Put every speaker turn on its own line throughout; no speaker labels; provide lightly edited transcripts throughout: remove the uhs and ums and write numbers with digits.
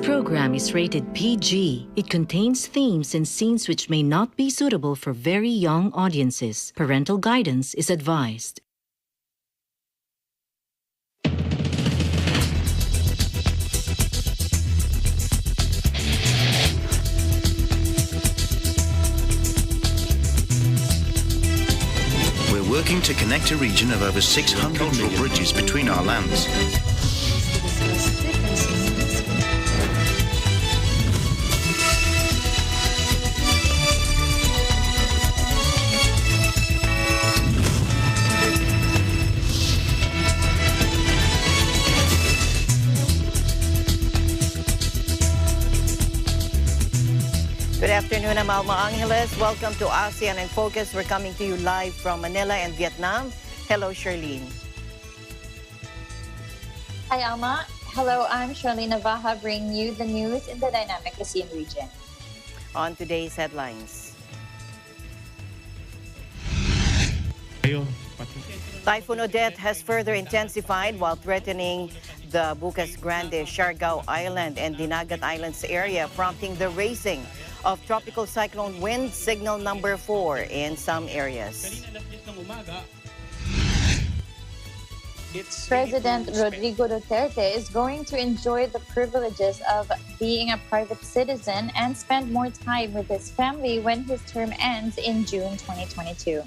program is rated PG. It contains themes and scenes which may not be suitable for very young audiences. Parental guidance is advised.
We're working to connect a region of over 600 million bridges between our lands.
Good afternoon, I'm Alma Angeles. Welcome to ASEAN in Focus. We're coming to you live from Manila and Vietnam. Hello, Charlene.
Hi, Alma. Hello, I'm Charlene Navaja, bringing you the news in the dynamic ASEAN region.
On today's headlines. Typhoon Odette has further intensified while threatening the Bukas Grande, Siargao Island, and Dinagat Islands area, prompting the raising of tropical cyclone wind signal number 4 in some areas.
President Rodrigo Duterte is going to enjoy the privileges of being a private citizen and spend more time with his family when his term ends in June 2022.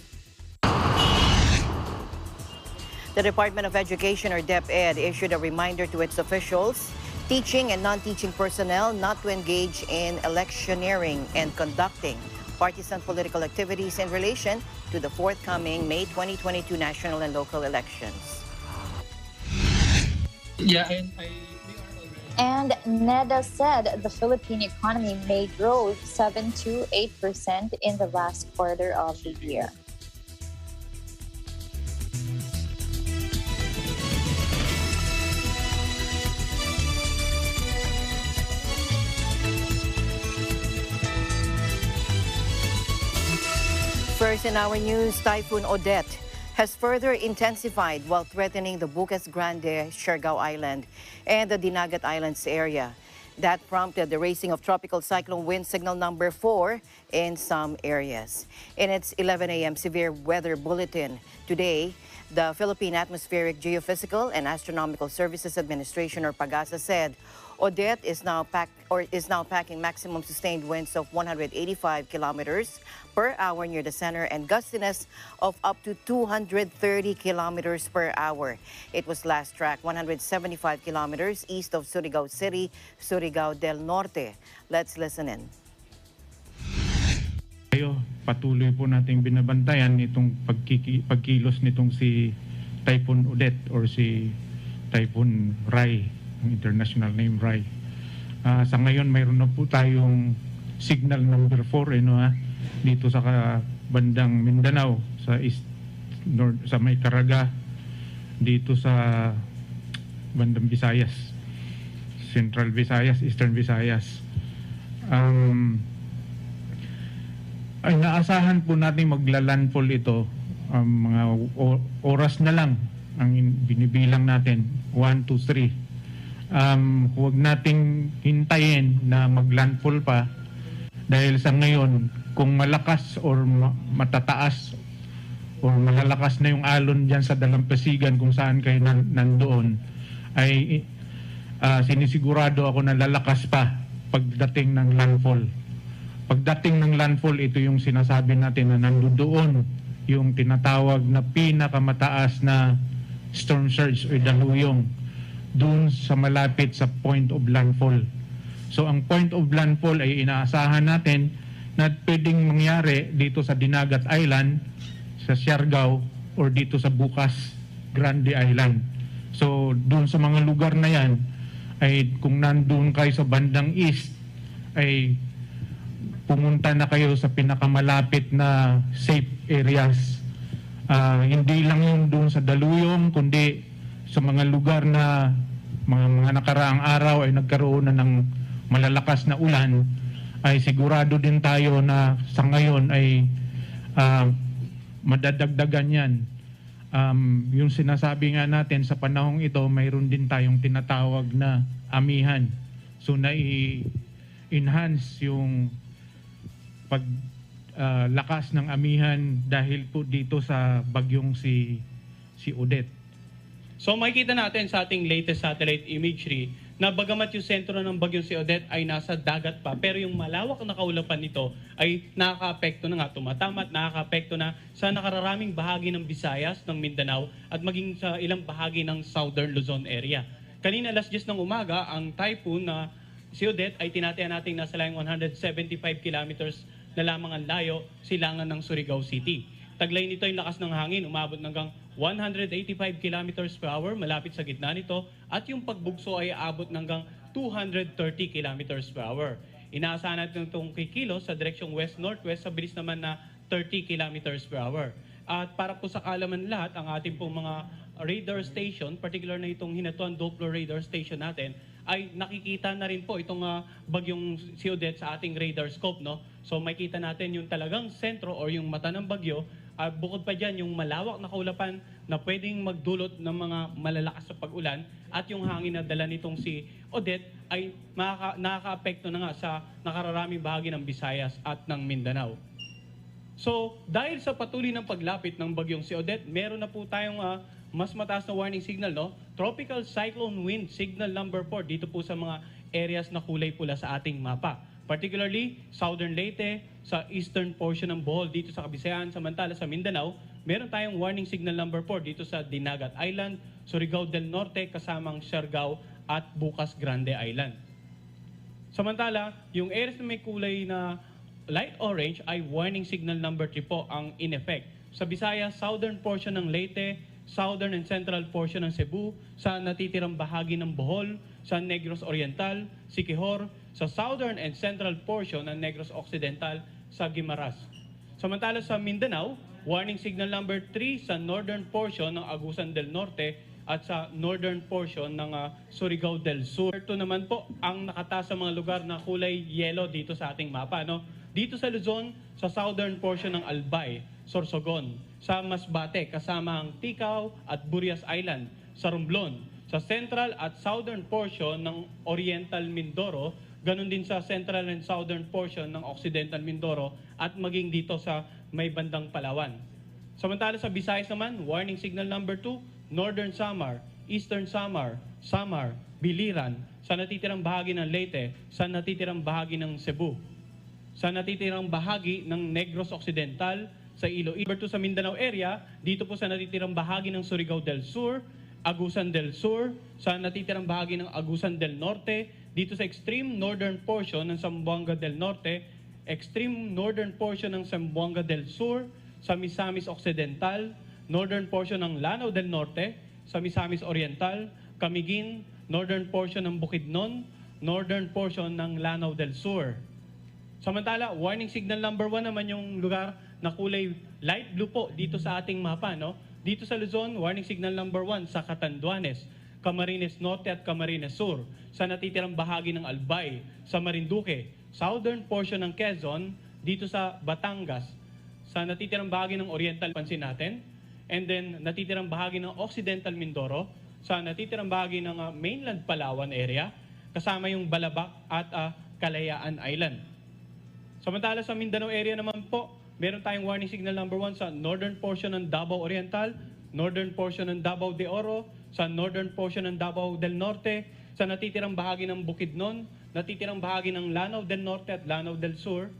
The Department of Education, or DepEd, issued a reminder to its officials, teaching and non-teaching personnel not to engage in electioneering and conducting partisan political activities in relation to the forthcoming May 2022 national and local elections.
And NEDA said the Philippine economy may grow 7 to 8% in the last quarter of the year.
First in our news, Typhoon Odette has further intensified while threatening the Bukas Grande, Siargao Island, and the Dinagat Islands area. That prompted the raising of tropical cyclone wind signal number 4 in some areas. In its 11 a.m. severe weather bulletin today, the Philippine Atmospheric, Geophysical, and Astronomical Services Administration, or PAGASA, said Odette is now packing maximum sustained winds of 185 kilometers per hour near the center and gustiness of up to 230 kilometers per hour. It was last tracked 175 kilometers east of Surigao City, Surigao del Norte. Let's listen in.
Patuloy po nating binabantayan itong pagkilos nitong si Typhoon Odette or si Typhoon Rai, ang international name Rai. Sa ngayon mayroon na po tayong signal number 4 dito sa bandang Mindanao, sa east, north, sa may Caraga, dito sa bandang Visayas, Central Visayas, Eastern Visayas. Ay naasahan po natin magla-landfall ito, mga oras na lang ang binibilang natin, 1, 2, 3. Huwag nating hintayin na mag-landfall pa dahil sa ngayon kung malakas or matataas or malalakas na yung alon dyan sa dalampasigan kung saan kayo nandoon, ay sinisigurado ako na lalakas pa pagdating ng landfall. Pagdating ng landfall, ito yung sinasabi natin na nandoon yung tinatawag na pinakamataas na storm surge o daluyong doon sa malapit sa point of landfall. So ang point of landfall ay inaasahan natin na pwedeng mangyari dito sa Dinagat Island, sa Siargao, or dito sa Bukas Grande Island. So doon sa mga lugar na yan, ay kung nandun kayo sa bandang east, ay pumunta na kayo sa pinakamalapit na safe areas. Hindi lang yung doon sa daluyong, kundi sa mga lugar na mga nakaraang araw ay nagkaroon na ng malalakas na ulan, ay sigurado din tayo na sa ngayon ay madadagdagan yan. Yung sinasabi nga natin sa panahong ito, mayroon din tayong tinatawag na amihan. So nai-enhance yung paglakas ng amihan dahil po dito sa bagyong si Odette.
So makikita natin sa ating latest satellite imagery na bagamat yung sentro ng bagyong si Odette ay nasa dagat pa, pero yung malawak na kaulapan nito ay nakaka-apekto na nga, tumatamat, nakaka-apekto na sa nakararaming bahagi ng Visayas, ng Mindanao, at maging sa ilang bahagi ng Southern Luzon area. Kanina alas 10 ng umaga, ang typhoon na si Odette ay tinatayan natin nasa layong 175 kilometers na lamang ang layo, silangan ng Surigao City. Taglay nito yung lakas ng hangin, umabot hanggang 185 kilometers per hour, malapit sa gitna nito, at yung pagbugso ay aabot hanggang 230 kilometers per hour. Inaasahan natin itong kikilos sa direksyong west-northwest sa bilis naman na 30 kilometers per hour. At para po sa kaalaman lahat, ang ating pong mga radar station, particular na itong Hinatuan Doppler radar station natin, ay nakikita na rin po itong bagyong si Odette sa ating radar scope, no? So makikita natin yung talagang sentro or yung mata ng bagyo. Bukod pa dyan, yung malawak na kaulapan na pwedeng magdulot ng mga malalakas sa pag-ulan at yung hangin na dala nitong si Odette ay nakaka-apekto na nga sa nakararaming bahagi ng Visayas at ng Mindanao. So, dahil sa patuloy ng paglapit ng bagyong si Odette, meron na po tayong mas mataas na warning signal, no? Tropical Cyclone Wind Signal number 4 dito po sa mga areas na kulay pula sa ating mapa. Particularly, Southern Leyte, sa eastern portion ng Bohol, dito sa Kabisayan, samantala sa Mindanao, meron tayong warning signal number 4 dito sa Dinagat Island, Surigao del Norte, kasamang Siargao at Bukas Grande Island. Samantala, yung areas na may kulay na light orange ay warning signal number 3 po ang in effect. Sa Visayas, southern portion ng Leyte, southern and central portion ng Cebu, sa natitirang bahagi ng Bohol, sa Negros Oriental, Siquijor, sa southern and central portion ng Negros Occidental, sa Guimaras. Samantala sa Mindanao, warning signal number 3 sa northern portion ng Agusan del Norte at sa northern portion ng Surigao del Sur. Ito naman po ang nakataas sa mga lugar na kulay yellow dito sa ating mapa, no? Dito sa Luzon, sa southern portion ng Albay, Sorsogon, sa Masbate kasama ang Ticao at Burias Island, sa Romblon, sa central at southern portion ng Oriental Mindoro, ganun din sa central and southern portion ng Occidental Mindoro at maging dito sa may bandang Palawan. Samantala sa Visayas naman, warning signal number 2, Northern Samar, Eastern Samar, Samar, Biliran, sa natitirang bahagi ng Leyte, sa natitirang bahagi ng Cebu, sa natitirang bahagi ng Negros Occidental, sa Iloilo sa Mindanao area, dito po sa natitirang bahagi ng Surigao del Sur, Agusan del Sur, sa natitirang bahagi ng Agusan del Norte, dito sa extreme northern portion ng Zamboanga del Norte, extreme northern portion ng Zamboanga del Sur, sa Misamis Occidental, northern portion ng Lanao del Norte, sa Misamis Oriental, Camiguin, northern portion ng Bukidnon, northern portion ng Lanao del Sur. Samantala, warning signal number 1 naman yung lugar na kulay light blue po dito sa ating mapa, no? Dito sa Luzon, warning signal number 1 sa Catanduanes, Camarines Norte at Camarines Sur, sa natitirang bahagi ng Albay, sa Marinduque, southern portion ng Quezon, dito sa Batangas, sa natitirang bahagi ng Oriental, pansin natin, and then natitirang bahagi ng Occidental Mindoro, sa natitirang bahagi ng mainland Palawan area, kasama yung Balabac at Kalayaan Island. Samantala sa Mindanao area naman po, meron tayong warning signal number 1 sa northern portion ng Davao Oriental, northern portion ng Davao de Oro, sa northern portion ng Davao del Norte, sa natitirang bahagi ng Bukidnon, natitirang bahagi ng Lanao del Norte at Lanao del Sur,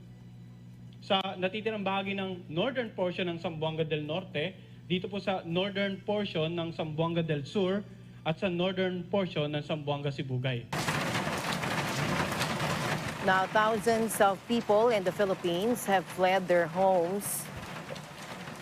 sa natitirang bahagi ng northern portion ng Zamboanga del Norte, dito po sa northern portion ng Zamboanga del Sur, at sa northern portion ng Zamboanga Sibugay.
Now, thousands of people in the Philippines have fled their homes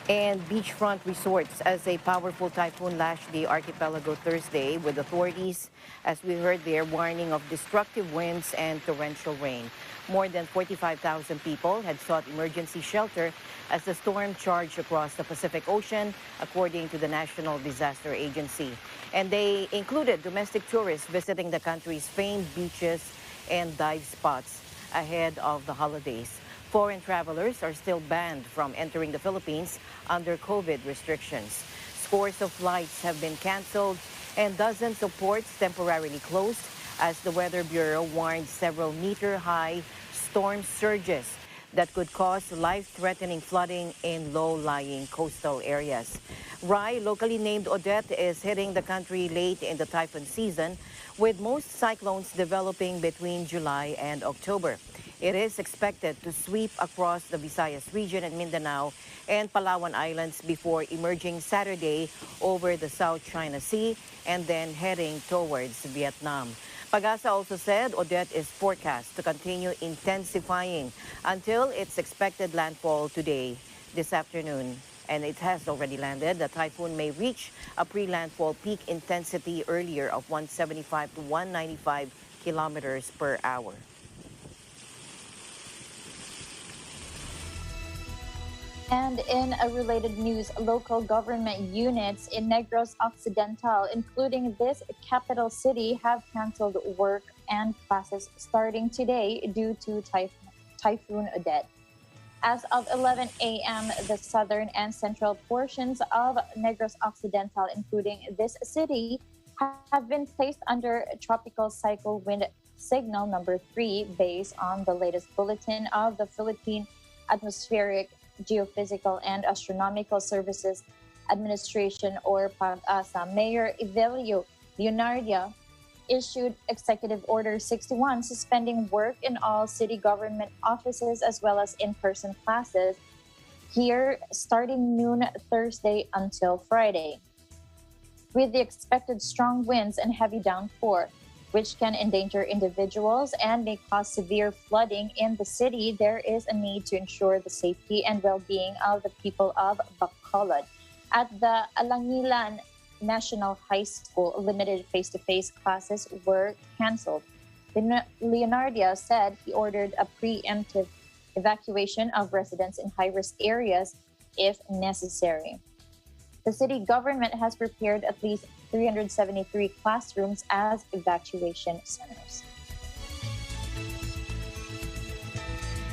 and beachfront resorts as a powerful typhoon lashed the archipelago Thursday, with authorities, as we heard there, warning of destructive winds and torrential rain. More than 45,000 people had sought emergency shelter as the storm charged across the Pacific Ocean, according to the National Disaster Agency. And they included domestic tourists visiting the country's famed beaches and dive spots ahead of the holidays. Foreign travelers are still banned from entering the Philippines under COVID restrictions. Scores of flights have been canceled and dozens of ports temporarily closed as the Weather Bureau warned several meter-high storm surges that could cause life-threatening flooding in low-lying coastal areas. Rai, locally named Odette, is hitting the country late in the typhoon season, with most cyclones developing between July and October. It is expected to sweep across the Visayas region and Mindanao and Palawan Islands before emerging Saturday over the South China Sea and then heading towards Vietnam. Pag-asa also said Odette is forecast to continue intensifying until its expected landfall today, this afternoon. And it has already landed. The typhoon may reach a pre-landfall peak intensity earlier of 175 to 195 kilometers per hour.
And in a related news, local government units in Negros Occidental, including this capital city, have canceled work and classes starting today due to Typhoon Odette. As of 11 a.m., the southern and central portions of Negros Occidental, including this city, have been placed under tropical cycle wind signal number 3 based on the latest bulletin of the Philippine Atmospheric, Geophysical and Astronomical Services Administration, or Pag-asa. Mayor Evelio Leonardia issued Executive Order 61 suspending work in all city government offices as well as in-person classes here starting noon Thursday until Friday. With the expected strong winds and heavy downpour, which can endanger individuals and may cause severe flooding in the city, there is a need to ensure the safety and well-being of the people of Bacolod. At the Alangilan National High School, limited face-to-face classes were canceled. Leonardia said he ordered a preemptive evacuation of residents in high-risk areas if necessary. The city government has prepared at least 373 classrooms as evacuation centers.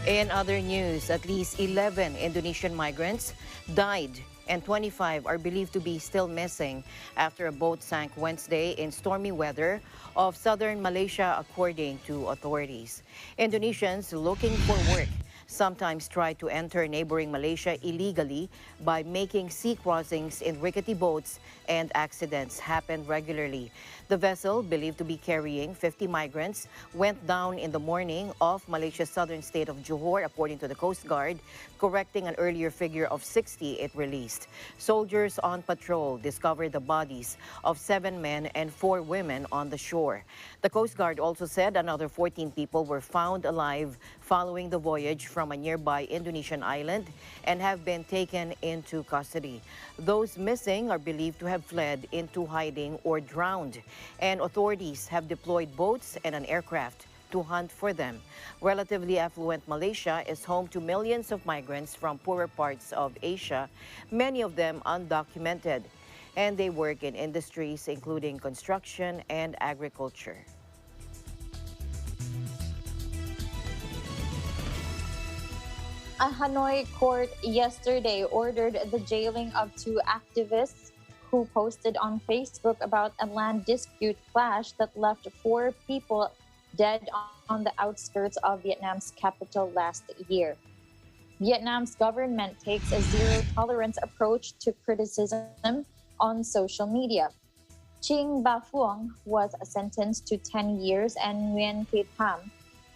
In other news, at least 11 Indonesian migrants died and 25 are believed to be still missing after a boat sank Wednesday in stormy weather off southern Malaysia, according to authorities. Indonesians looking for work sometimes try to enter neighboring Malaysia illegally by making sea crossings in rickety boats, and accidents happen regularly. The vessel, believed to be carrying 50 migrants, went down in the morning off Malaysia's southern state of Johor, according to the Coast Guard, correcting an earlier figure of 60 it released. Soldiers on patrol discovered the bodies of 7 men and 4 women on the shore. The Coast Guard also said another 14 people were found alive following the voyage from a nearby Indonesian island and have been taken into custody. Those missing are believed to have fled into hiding or drowned, and authorities have deployed boats and an aircraft to hunt for them. Relatively affluent Malaysia is home to millions of migrants from poorer parts of Asia, many of them undocumented, and they work in industries including construction and agriculture.
A Hanoi court yesterday ordered the jailing of 2 activists who posted on Facebook about a land dispute clash that left 4 people dead on the outskirts of Vietnam's capital last year. Vietnam's government takes a zero-tolerance approach to criticism on social media. Ching Ba Phuong was sentenced to 10 years and Nguyen Thi Tham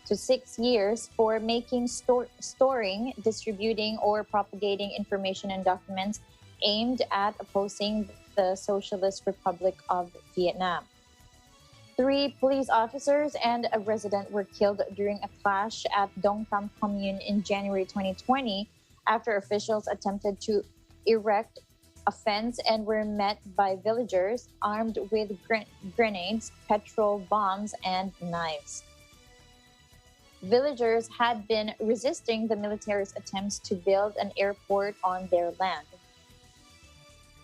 to 6 years for making, storing, distributing, or propagating information and documents aimed at opposing the Socialist Republic of Vietnam. 3 police officers and a resident were killed during a clash at Dong Tam Commune in January 2020 after officials attempted to erect a fence and were met by villagers armed with grenades, petrol bombs, and knives. Villagers had been resisting the military's attempts to build an airport on their land.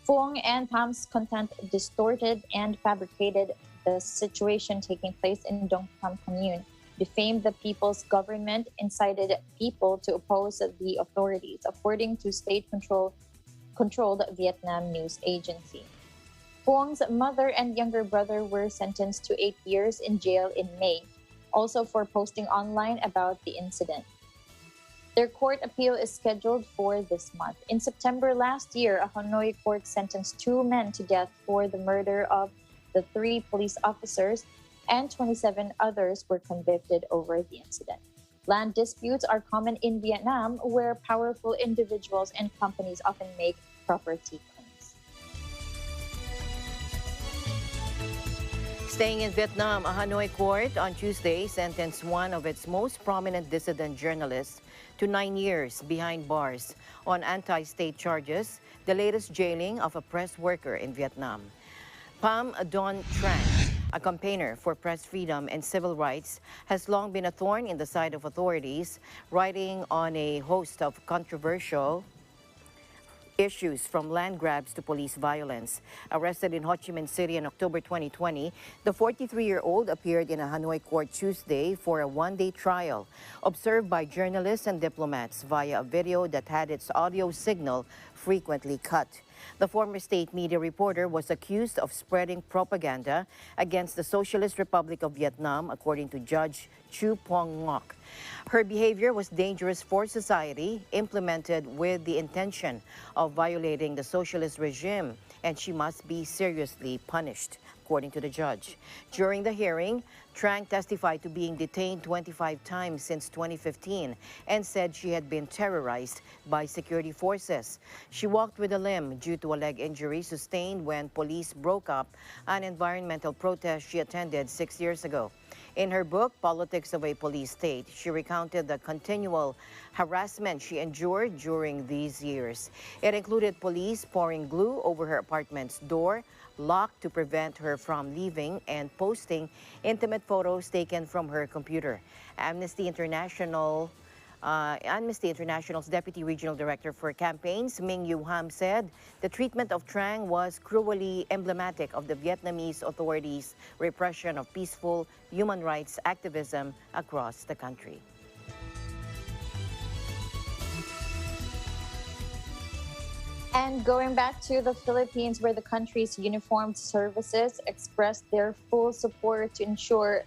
Phuong and Tham's content distorted and fabricated the situation taking place in Dong Tam Commune, defamed the people's government, incited people to oppose the authorities, according to state-controlled Vietnam news agency. Phuong's mother and younger brother were sentenced to 8 years in jail in May, also for posting online about the incident. Their court appeal is scheduled for this month. In September last year, a Hanoi court sentenced 2 men to death for the murder of the 3 police officers, and 27 others were convicted over the incident. Land disputes are common in Vietnam, where powerful individuals and companies often make property claims.
Staying in Vietnam, a Hanoi court on Tuesday sentenced one of its most prominent dissident journalists to 9 years behind bars on anti-state charges, the latest jailing of a press worker in Vietnam. Pham Don Trang, a campaigner for press freedom and civil rights, has long been a thorn in the side of authorities, writing on a host of controversial issues from land grabs to police violence. Arrested in Ho Chi Minh City in October 2020, the 43-year-old appeared in a Hanoi court Tuesday for a one-day trial, observed by journalists and diplomats via a video that had its audio signal frequently cut. The former state media reporter was accused of spreading propaganda against the Socialist Republic of Vietnam, according to Judge Chu Pong Ngoc. Her behavior was dangerous for society, implemented with the intention of violating the socialist regime, and she must be seriously punished, according to the judge. During the hearing, Trang testified to being detained 25 times since 2015 and said she had been terrorized by security forces. She walked with a limp due to a leg injury sustained when police broke up an environmental protest she attended 6 years ago. In her book, Politics of a Police State, she recounted the continual harassment she endured during these years. It included police pouring glue over her apartment's door, locked to prevent her from leaving, and posting intimate photos taken from her computer. Amnesty International's Deputy Regional Director for Campaigns, Minh Yu Ham, said the treatment of Trang was cruelly emblematic of the Vietnamese authorities' repression of peaceful human rights activism across the country.
And going back to the Philippines, where the country's uniformed services expressed their full support to ensure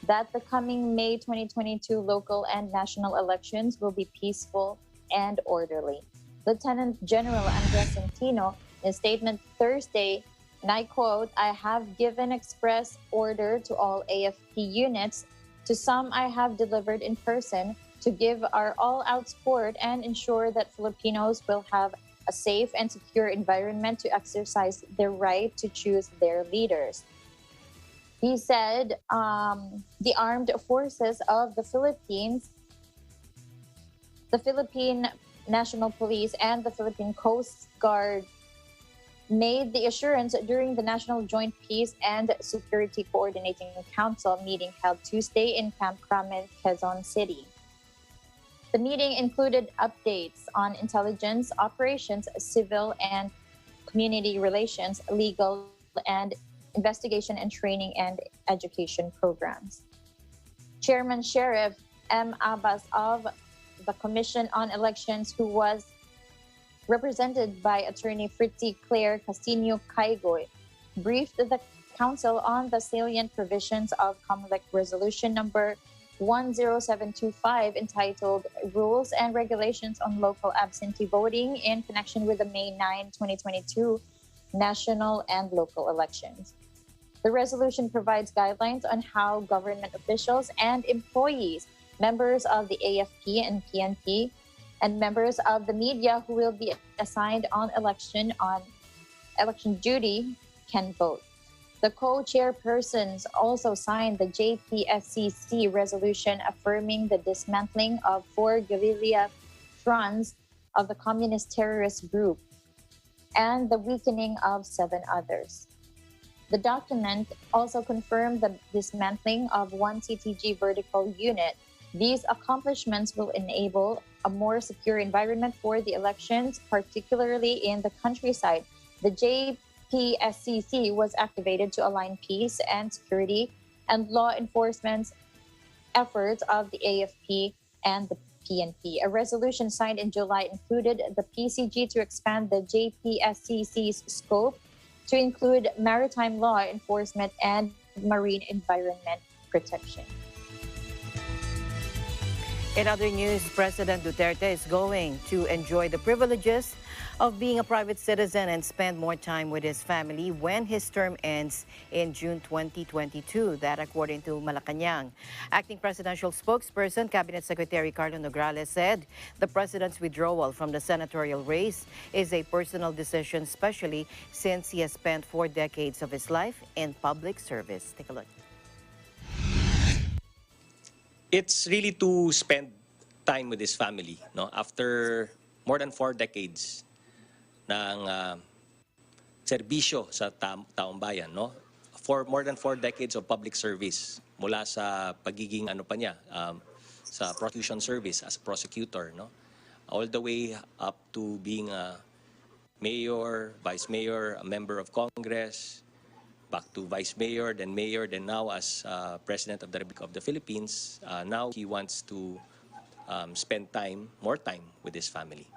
that the coming May 2022 local and national elections will be peaceful and orderly. Lieutenant General Andres Centino, in a statement Thursday, and I quote, "I have given express order to all AFP units. To some I have delivered in person to give our all-out support and ensure that Filipinos will have a safe and secure environment to exercise their right to choose their leaders." He said the armed forces of the Philippines, the Philippine National Police, and the Philippine Coast Guard made the assurance during the National Joint Peace and Security Coordinating Council meeting held Tuesday in Camp Crame, Quezon City. The meeting included updates on intelligence, operations, civil and community relations, legal and investigation and training and education programs. Chairman Sheriff M. Abbas of the Commission on Elections, who was represented by attorney Fritzy Claire Casino Caigoy, briefed the council on the salient provisions of COMELEC Resolution number 10725 entitled Rules and Regulations on Local Absentee Voting in connection with the May 9, 2022 national and local elections. The resolution provides guidelines on how government officials and employees, members of the AFP and PNP, and members of the media who will be assigned on election duty can vote. The co-chairpersons also signed the JPSCC resolution affirming the dismantling of 4 guerrilla fronts of the communist terrorist group and the weakening of 7 others. The document also confirmed the dismantling of 1 CTG vertical unit. These accomplishments will enable a more secure environment for the elections, particularly in the countryside. The JPSCC was activated to align peace and security and law enforcement efforts of the AFP and the PNP. A resolution signed in July included the PCG to expand the JPSCC's scope to include maritime law enforcement and marine environment protection.
In other news, President Duterte is going to enjoy the privileges of being a private citizen and spend more time with his family when his term ends in June 2022. That according to Malacanang. Acting presidential spokesperson, Cabinet Secretary Carlo Nograles said the president's withdrawal from the senatorial race is a personal decision, especially since he has spent 4 decades of his life in public service. Take a look.
It's really to spend time with his family, no? After more than 4 decades ng serbisyo sa taong bayan, no? For more than 4 decades of public service, mula sa pagiging sa prosecution service as prosecutor, no? All the way up to being a mayor, vice mayor, a member of Congress, back to vice mayor, then now as president of the Republic of the Philippines. Now he wants to spend more time with his family.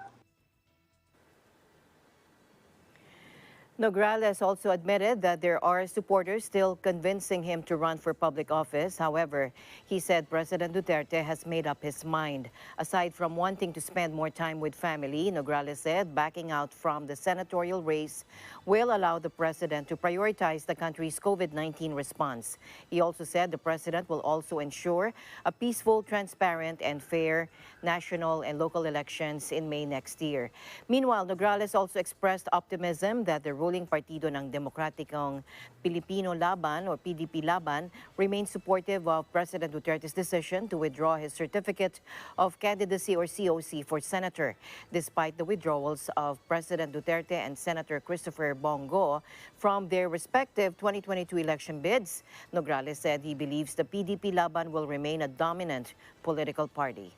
Nograles also admitted that there are supporters still convincing him to run for public office. However, he said President Duterte has made up his mind. Aside from wanting to spend more time with family, Nograles said backing out from the senatorial race will allow the president to prioritize the country's COVID-19 response. He also said the president will also ensure a peaceful, transparent, and fair national and local elections in May next year. Meanwhile, Nograles also expressed optimism that the ruling partido ng Demokratikong Pilipino Laban or PDP Laban remains supportive of President Duterte's decision to withdraw his certificate of candidacy or COC for senator, despite the withdrawals of President Duterte and Senator Christopher Bongo from their respective 2022 election bids. Nograles said he believes the PDP Laban will remain a dominant political party.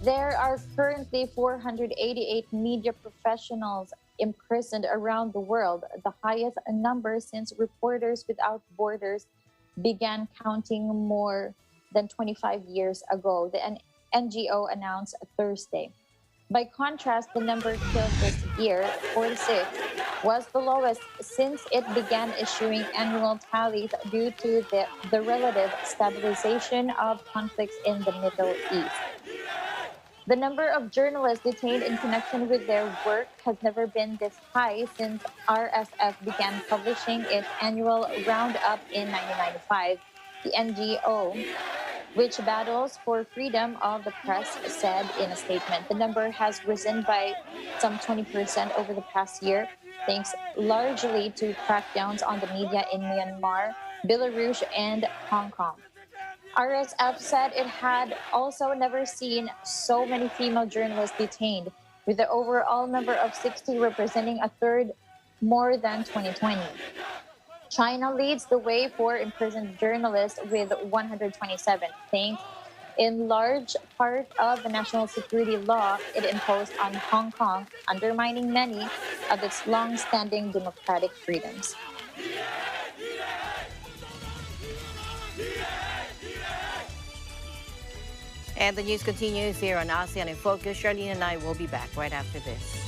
There are currently 488 media professionals imprisoned around the world, the highest number since Reporters Without Borders began counting more than 25 years ago, the NGO announced Thursday. By contrast, the number killed this year, 46, was the lowest since it began issuing annual tallies due to the relative stabilization of conflicts in the Middle East. The number of journalists detained in connection with their work has never been this high since RSF began publishing its annual roundup in 1995. The NGO, which battles for freedom of the press, said in a statement. The number has risen by some 20% over the past year, thanks largely to crackdowns on the media in Myanmar, Belarus, and Hong Kong. RSF said it had also never seen so many female journalists detained, with the overall number of 60 representing a third more than 2020. China leads the way for imprisoned journalists with 127, thanks in large part of the national security law it imposed on Hong Kong, undermining many of its long-standing democratic freedoms.
And the news continues here on ASEAN in Focus. Charlene and I will be back right after this.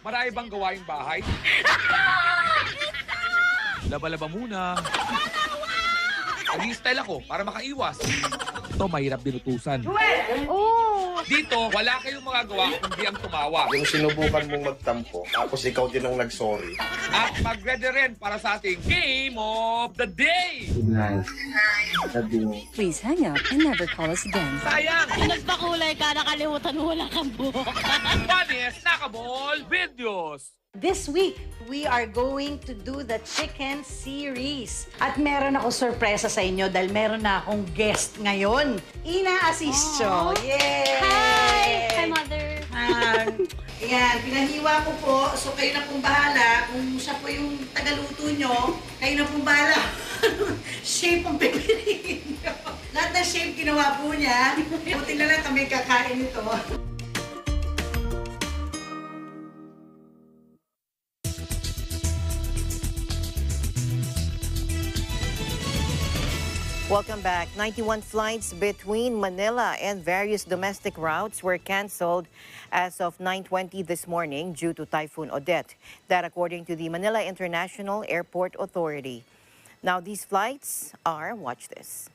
Marami bang gawaing bahay? Laba-laba muna. Nag-i-style ako para makaiwas. Ito, mahirap binutusan. Dito, wala kayong magagawa kundi ang tumawa.
Yung sinubukan mong magtampo, tapos ikaw din ang nag-sorry.
At mag-ready rin para sa ating Game of the Day!
Good night.
Please hang up and never call us again.
Sayang!
Nagpakulay ka, nakalimutan mo wala kang buhok.
Funniest Nakaball Videos!
This week, we are going to do the chicken series. At meron ako sorpresa sa inyo dahil meron na akong guest ngayon. Ina Asistio. Yay!
Hi! Hi, Mother!
Ayan, pinahiwa ko po. So, kayo na pong bahala. Kung siya po yung tagaluto nyo, kayo na pong bahala. Shape ang pipiliin nyo. Lahat ng shape ginawa po niya. Buti na lang kami kakain ito.
Welcome back. 91 flights between Manila and various domestic routes were canceled as of 9:20 this morning due to Typhoon Odette. That according to the Manila International Airport Authority. Now these flights are, watch this.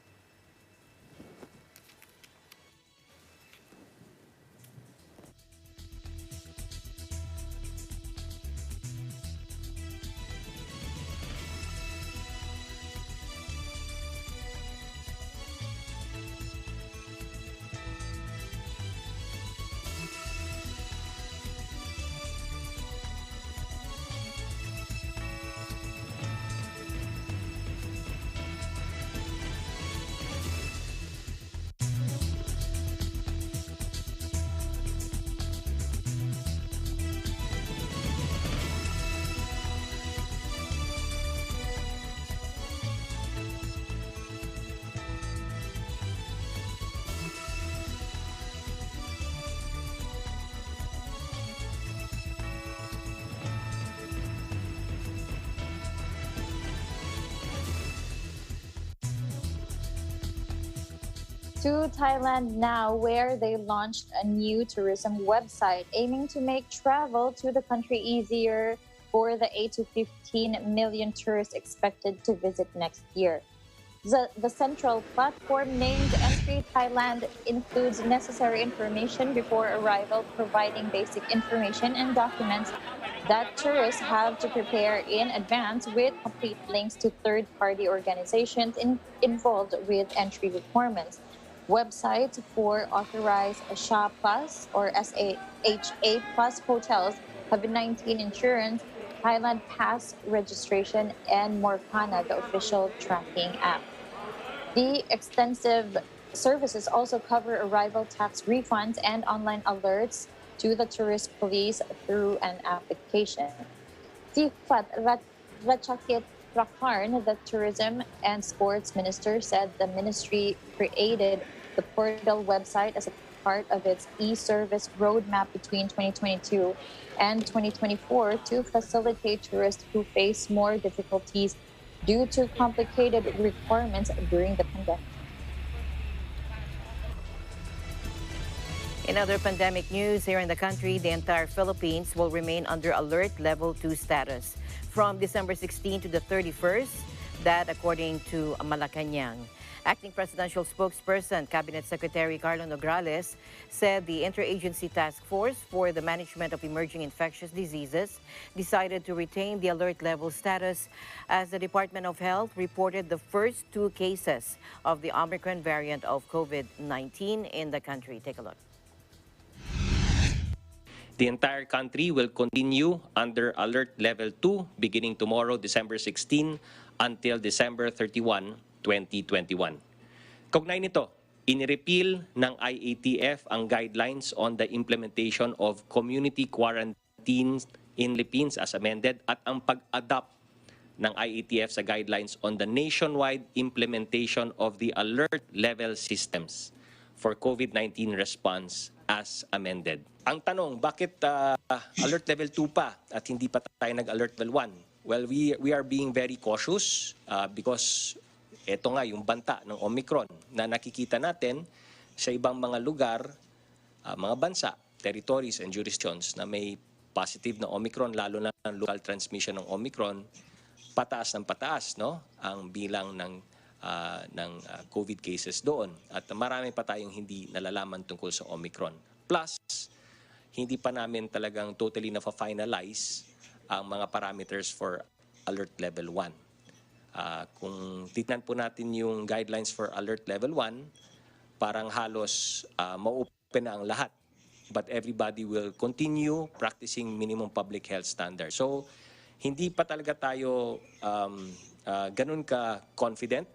To Thailand now, where they launched a new tourism website aiming to make travel to the country easier for the 8 to 15 million tourists expected to visit next year. The central platform named Entry Thailand includes necessary information before arrival, providing basic information and documents that tourists have to prepare in advance with complete links to third-party organizations involved with entry requirements. Websites for authorized SHA Plus or SHA Plus hotels, COVID-19 insurance, Thailand Pass registration, and Morpana, the official tracking app. The extensive services also cover arrival tax refunds and online alerts to the tourist police through an application. Tifat Ratchakit Prakarn, the tourism and sports minister, said the ministry created the portal website as a part of its e-service roadmap between 2022 and 2024 to facilitate tourists who face more difficulties due to complicated requirements during the pandemic.
In other pandemic news here in the country, the entire Philippines will remain under alert level 2 status from December 16 to the 31st, that according to Malacanang. Acting Presidential Spokesperson, Cabinet Secretary Carlo Nograles, said the Interagency Task Force for the Management of Emerging Infectious Diseases decided to retain the alert level status as the Department of Health reported the first 2 cases of the Omicron variant of COVID-19 in the country. Take a look.
The entire country will continue under Alert Level 2 beginning tomorrow, December 16, until December 31, 2021. Kaugnay nito, inirepeal ng IATF ang guidelines on the implementation of community quarantine in Philippines as amended at ang pag-adopt ng IATF sa guidelines on the nationwide implementation of the alert level systems for COVID-19 response as amended. Ang tanong, bakit alert level 2 pa at hindi pa tayo nag-alert level 1? Well, we are being very cautious because ito nga yung banta ng Omicron na nakikita natin sa ibang mga lugar, mga bansa, territories and jurisdictions na may positive na Omicron, lalo na ng local transmission ng Omicron, pataas ng pataas, no? Ang bilang ng COVID cases doon. At marami pa tayong hindi nalalaman tungkol sa Omicron. Plus, hindi pa namin talagang totally na-finalize ang mga parameters for Alert Level 1. Kung tignan po natin yung guidelines for Alert Level 1, parang halos ma-open na ang lahat. But everybody will continue practicing minimum public health standards. So, hindi pa talaga tayo ganun ka-confident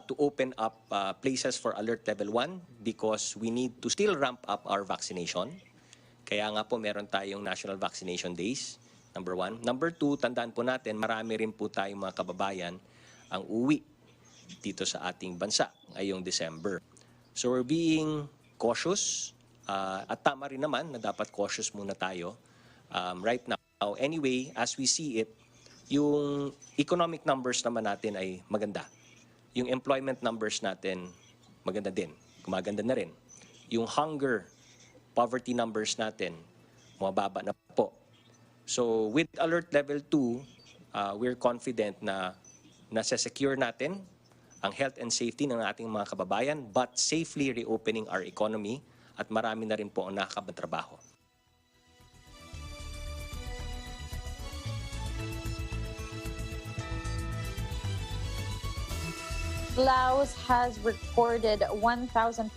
to open up places for Alert Level 1 because we need to still ramp up our vaccination. Kaya nga po meron tayong National Vaccination Days, number 1. Number 2, tandaan po natin, marami rin po tayong mga kababayan ang uwi dito sa ating bansa ngayong December. So we're being cautious at tama rin naman na dapat cautious muna tayo right now. Anyway, as we see it, yung economic numbers naman natin ay maganda. Yung employment numbers natin maganda din, gumaganda na rin. Yung hunger, poverty numbers natin, mababa na po. So with Alert Level 2, we're confident na nasa-secure natin ang health and safety ng ating mga kababayan but safely reopening our economy at marami na rin po ang nakakatrabaho.
Laos has recorded 1,493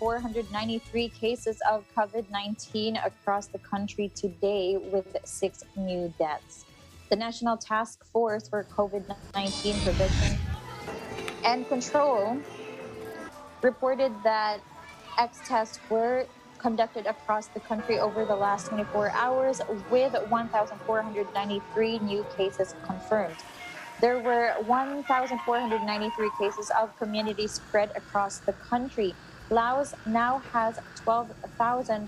cases of COVID-19 across the country today with 6 new deaths. The National Task Force for COVID-19 Prevention and Control reported that X tests were conducted across the country over the last 24 hours with 1,493 new cases confirmed. There were 1,493 cases of community spread across the country. Laos now has 12,228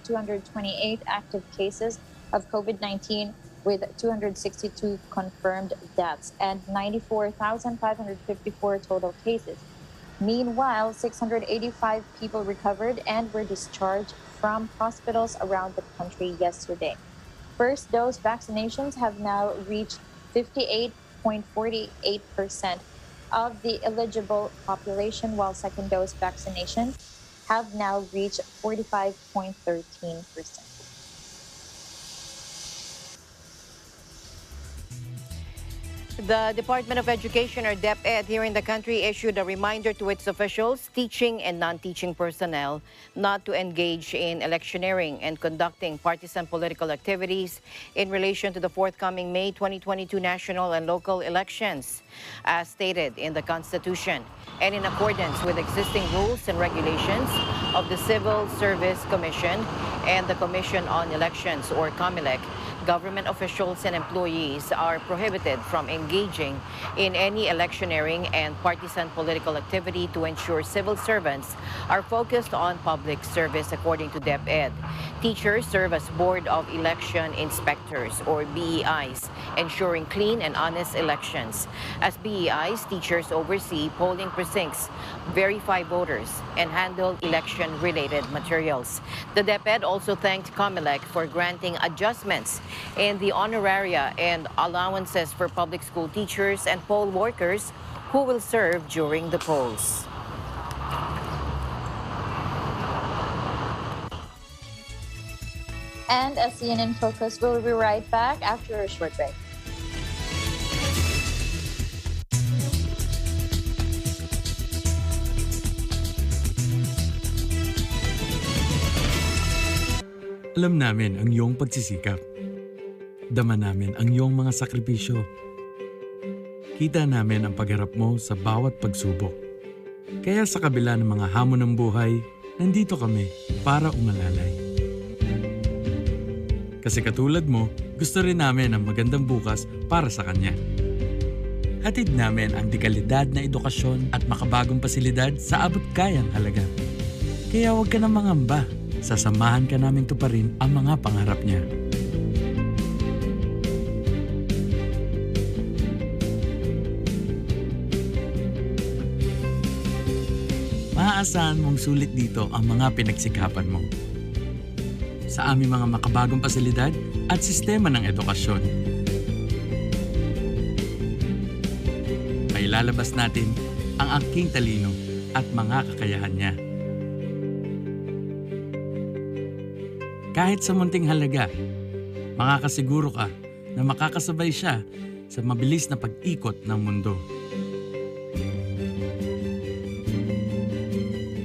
active cases of COVID-19 with 262 confirmed deaths and 94,554 total cases. Meanwhile, 685 people recovered and were discharged from hospitals around the country yesterday. First dose vaccinations have now reached 58.48% of the eligible population, while second dose vaccinations have now reached 45.13%.
The Department of Education, or DepEd, here in the country issued a reminder to its officials, teaching and non-teaching personnel, not to engage in electioneering and conducting partisan political activities in relation to the forthcoming May 2022 national and local elections, as stated in the Constitution and in accordance with existing rules and regulations of the Civil Service Commission and the Commission on Elections, or COMELEC. Government officials and employees are prohibited from engaging in any electioneering and partisan political activity to ensure civil servants are focused on public service, according to DepEd. Teachers serve as Board of Election Inspectors, or BEIs, ensuring clean and honest elections. As BEIs, teachers oversee polling precincts, verify voters, and handle election-related materials. The DepEd also thanked COMELEC for granting adjustments in the honoraria and allowances for public school teachers and poll workers who will serve during the polls.
And ASEAN in Focus will be right back after a short break.
Alam namin ang iyong pagsisikap. Dama namin ang iyong mga sakripisyo. Kita namin ang pagharap mo sa bawat pagsubok. Kaya sa kabila ng mga hamon ng buhay, nandito kami para umalalay. Kasi katulad mo, gusto rin namin ang magandang bukas para sa kanya. Hatid namin ang dekalidad na edukasyon at makabagong pasilidad sa abot kayang halaga. Kaya huwag ka na mangamba. Sasamahan ka namin tuparin ang mga pangarap niya. Maaasahan mong sulit dito ang mga pinagsikapan mo. Sa aming mga makabagong pasilidad at sistema ng edukasyon. Mailalabas natin ang angking talino at mga kakayahan niya. Kahit sa munting halaga, makakasiguro ka na makakasabay siya sa mabilis na pag-ikot ng mundo.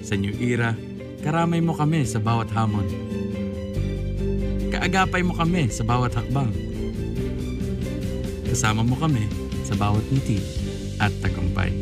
Sa New Era, karamay mo kami sa bawat hamon. Kaagapay mo kami sa bawat hakbang. Kasama mo kami sa bawat ngiti at tagumpay.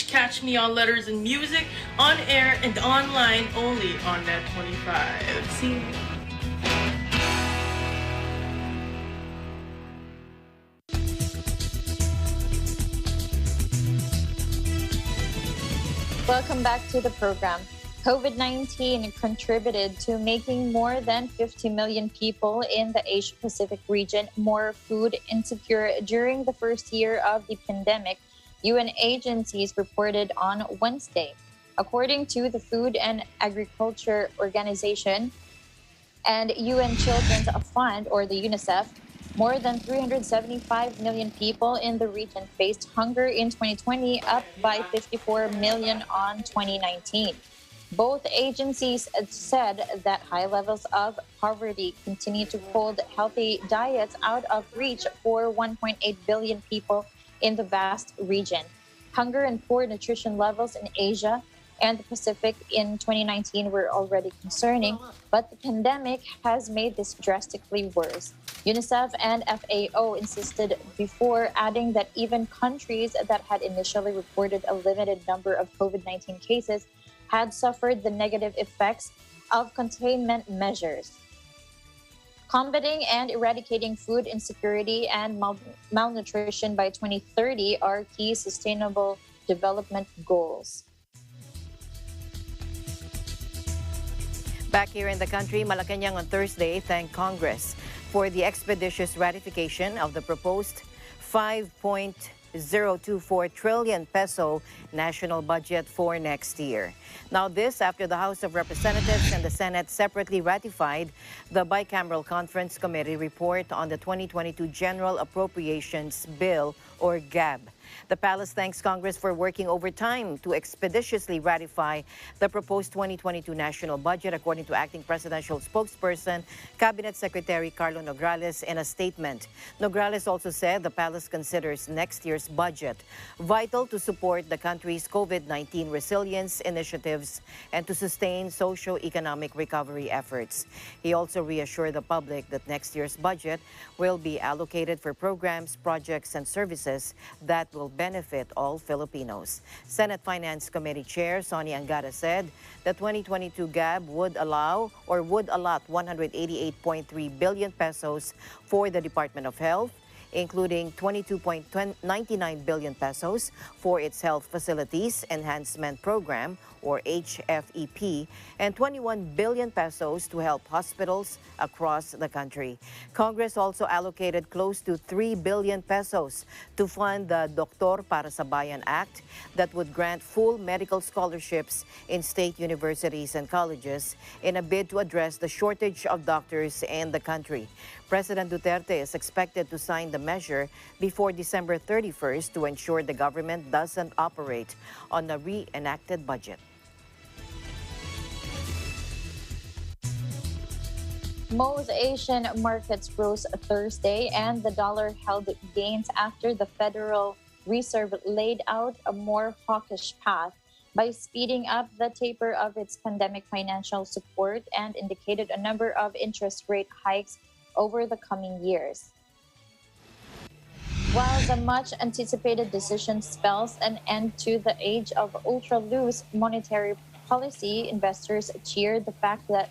Catch me on Letters and Music, on air and online only on Net 25. See you.
Welcome back to the program. COVID-19 contributed to making more than 50 million people in the Asia-Pacific region more food insecure during the first year of the pandemic, UN agencies reported on Wednesday. According to the Food and Agriculture Organization and UN Children's Fund, or the UNICEF, more than 375 million people in the region faced hunger in 2020, up by 54 million on 2019. Both agencies said that high levels of poverty continue to hold healthy diets out of reach for 1.8 billion people in the vast region. Hunger and poor nutrition levels in Asia and the Pacific in 2019 were already concerning, but the pandemic has made this drastically worse. UNICEF and FAO insisted before, adding that even countries that had initially reported a limited number of COVID-19 cases had suffered the negative effects of containment measures. Combating and eradicating food insecurity and malnutrition by 2030 are key sustainable development goals.
Back here in the country, Malacanang on Thursday thanked Congress for the expeditious ratification of the proposed 5.024 trillion peso national budget for next year. Now this after the House of Representatives and the Senate separately ratified the Bicameral Conference Committee report on the 2022 General Appropriations Bill, or GAB. The palace thanks Congress for working overtime to expeditiously ratify the proposed 2022 national budget, according to Acting Presidential Spokesperson, Cabinet Secretary Carlo Nograles in a statement. Nograles also said the palace considers next year's budget vital to support the country's COVID-19 resilience initiatives and to sustain socio-economic recovery efforts. He also reassured the public that next year's budget will be allocated for programs, projects, and services that will benefit all Filipinos. Senate Finance Committee Chair Sonny Angara said the 2022 GAB would allot 188.3 billion pesos for the Department of Health, including 22.99 billion pesos for its Health Facilities Enhancement Program, or HFEP, and 21 billion pesos to help hospitals across the country. Congress also allocated close to 3 billion pesos to fund the Doktor Para sa Bayan Act that would grant full medical scholarships in state universities and colleges in a bid to address the shortage of doctors in the country. President Duterte is expected to sign the measure before December 31st to ensure the government doesn't operate on a reenacted budget.
Most Asian markets rose Thursday, and the dollar held gains after the Federal Reserve laid out a more hawkish path by speeding up the taper of its pandemic financial support and indicated a number of interest rate hikes over the coming years. While the much-anticipated decision spells an end to the age of ultra-loose monetary policy, investors cheered the fact that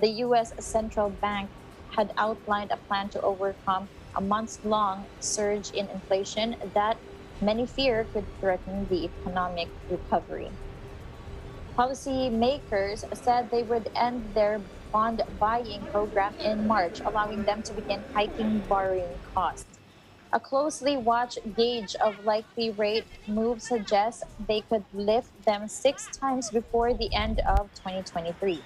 the U.S. Central Bank had outlined a plan to overcome a months-long surge in inflation that many fear could threaten the economic recovery. Policymakers said they would end their bond buying program in March, allowing them to begin hiking borrowing costs. A closely watched gauge of likely rate move suggests they could lift them 6 times before the end of 2023.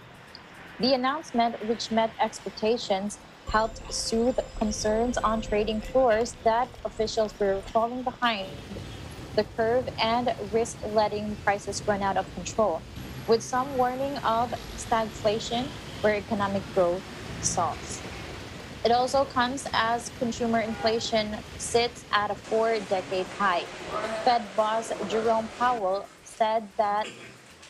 The announcement, which met expectations, helped soothe concerns on trading floors that officials were falling behind the curve and risk letting prices run out of control, with some warning of stagflation where economic growth stalls. It also comes as consumer inflation sits at a 4-decade high. Fed boss Jerome Powell said that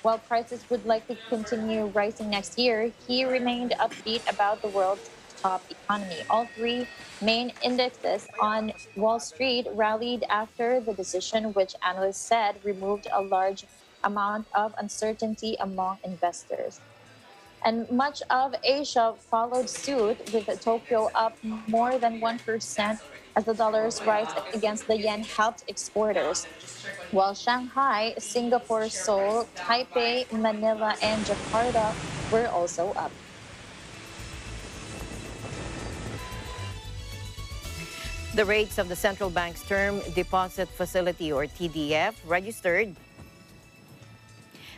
while prices would likely continue rising next year, he remained upbeat about the world's top economy. All three main indexes on Wall Street rallied after the decision, which analysts said removed a large amount of uncertainty among investors. And much of Asia followed suit, with Tokyo up more than 1% as the dollar's rise against the yen helped exporters, while Shanghai, Singapore, Seoul, Taipei, Manila, and Jakarta were also up.
The rates of the central bank's term deposit facility, or TDF, registered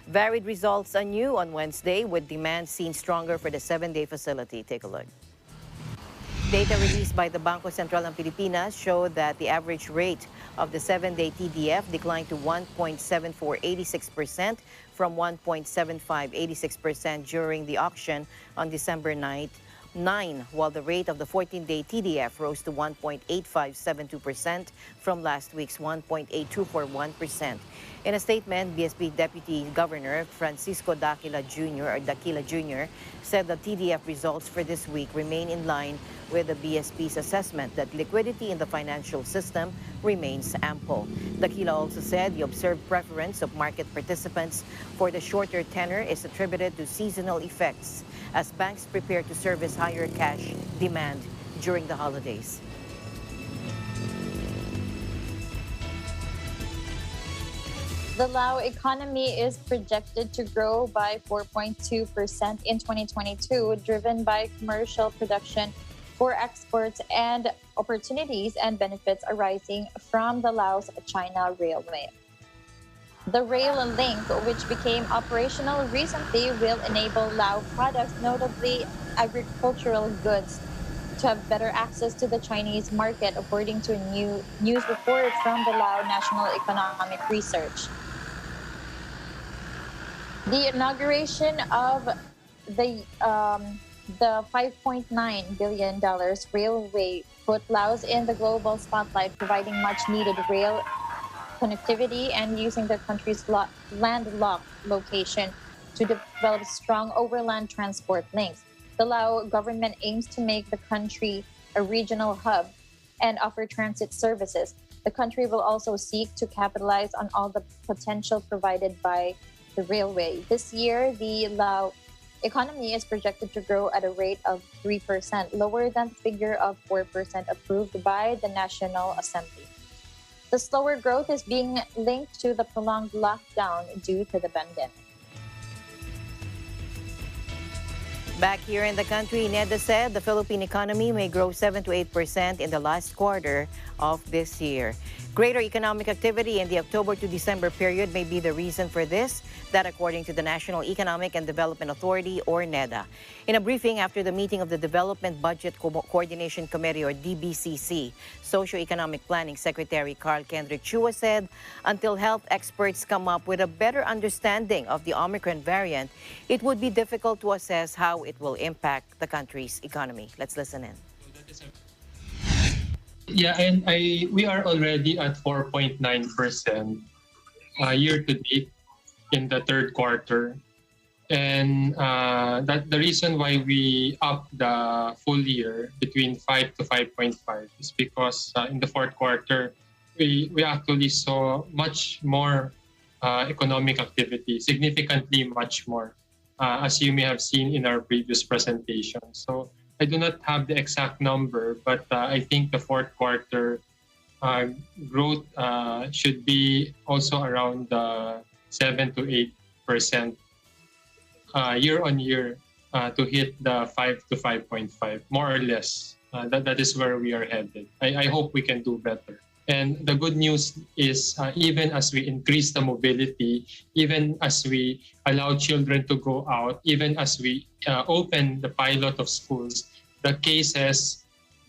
varied results anew on Wednesday, with demand seen stronger for the 7-day facility. Take a look. Data released by the Bangko Sentral ng Pilipinas showed that the average rate of the 7-day TDF declined to 1.7486% from 1.7586% during the auction on December 9, while the rate of the 14-day TDF rose to 1.8572% from last week's 1.8241%. In a statement, BSP Deputy Governor Francisco Daquila Jr. said the TDF results for this week remain in line with the BSP's assessment that liquidity in the financial system remains ample. Daquila also said the observed preference of market participants for the shorter tenor is attributed to seasonal effects as banks prepare to service higher cash demand during the holidays.
The Lao economy is projected to grow by 4.2% in 2022, driven by commercial production for exports and opportunities and benefits arising from the Laos-China Railway. The rail link, which became operational recently, will enable Lao products, notably agricultural goods, to have better access to the Chinese market, according to a new news report from the Lao National Economic Research. The inauguration of the $5.9 billion railway put Laos in the global spotlight, providing much-needed rail connectivity and using the country's landlocked location to develop strong overland transport links. The Lao government aims to make the country a regional hub and offer transit services. The country will also seek to capitalize on all the potential provided by the railway. This year, the Lao economy is projected to grow at a rate of 3%, lower than the figure of 4% approved by the National Assembly. The slower growth is being linked to the prolonged lockdown due to the pandemic.
Back here in the country, NEDA said the Philippine economy may grow 7 to 8% in the last quarter of this year. Greater economic activity in the October to December period may be the reason for this, that according to the National Economic and Development Authority, or NEDA. In a briefing after the meeting of the Development Budget Coordination Committee, or DBCC, Socio-Economic Planning Secretary Carl Kendrick Chua said until health experts come up with a better understanding of the Omicron variant, it would be difficult to assess how it will impact the country's economy. Let's listen in.
Yeah, and we are already at 4.9% year to date in the third quarter. And that the reason why we upped the full year between 5 to 5.5 is because in the fourth quarter, we actually saw much more economic activity, significantly much more. as you may have seen in our previous presentation. So I do not have the exact number, but I think the fourth quarter growth should be also around 7 to 8% year on year to hit the 5 to 5.5, more or less. That is where we are headed. I hope we can do better. And the good news is even as we increase the mobility, even as we allow children to go out, even as we open the pilot of schools, the cases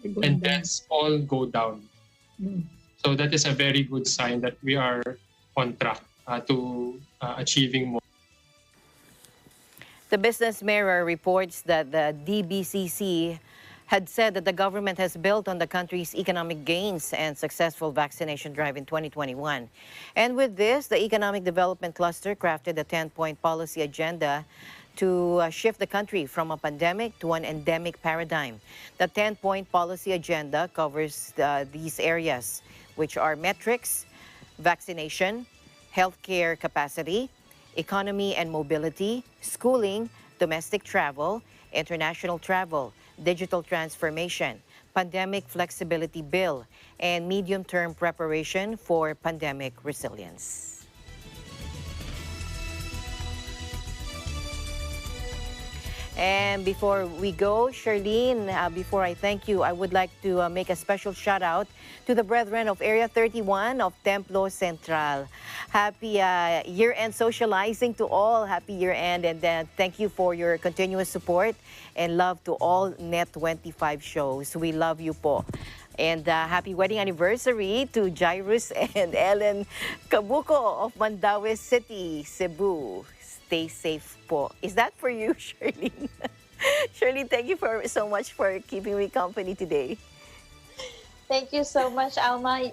and deaths all go down. So that is a very good sign that we are on track to achieving more.
The Business Mirror reports that the DBCC had said that the government has built on the country's economic gains and successful vaccination drive in 2021. And with this, the Economic Development Cluster crafted a 10-point policy agenda to shift the country from a pandemic to an endemic paradigm. The 10-point policy agenda covers these areas, which are metrics, vaccination, healthcare capacity, economy and mobility, schooling, domestic travel, international travel, digital transformation, pandemic flexibility bill, and medium-term preparation for pandemic resilience. And before we go, Charlene, before I thank you, I would like to make a special shout out to the brethren of Area 31 of Templo Central. Happy year-end socializing to all. Happy year-end, and thank you for your continuous support and love to all Net 25 shows. We love you po. And happy wedding anniversary to Jairus and Ellen Kabuko of Mandaue City, Cebu. Stay safe po. Is that for you, Charlene? Charlene, thank you so much for keeping me company today.
Thank you so much, Alma.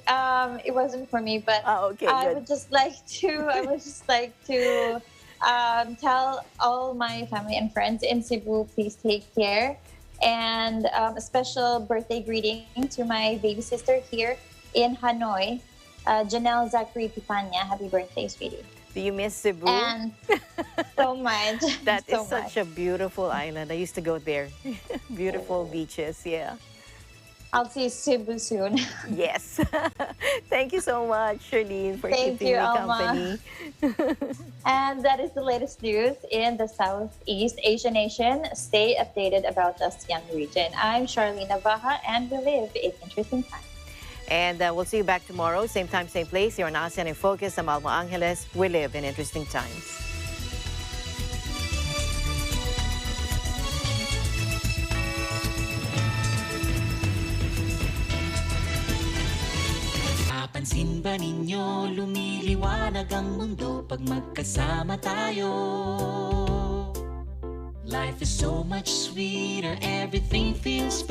It wasn't for me, but
okay,
I would just like to tell all my family and friends in Cebu, please take care. And a special birthday greeting to my baby sister here in Hanoi, Janelle Zachary Pipanya. Happy birthday, sweetie.
Do you miss Cebu?
And so much.
That is such a beautiful island. I used to go there. Beautiful beaches, yeah.
I'll see Cebu soon.
Yes. Thank you so much, Charlene, for keeping me company.
And that is the latest news in the Southeast Asian nation. Stay updated about the ASEAN region. I'm Charlene Navaja, and we live in interesting times.
And we'll see you back tomorrow, same time, same place, here on ASEAN in Focus. I'm Alma Angeles. We live in interesting times.
Napansin ba ninyo, lumiliwanag ang mundo pag magkasama tayo? Life is so much sweeter, everything feels better.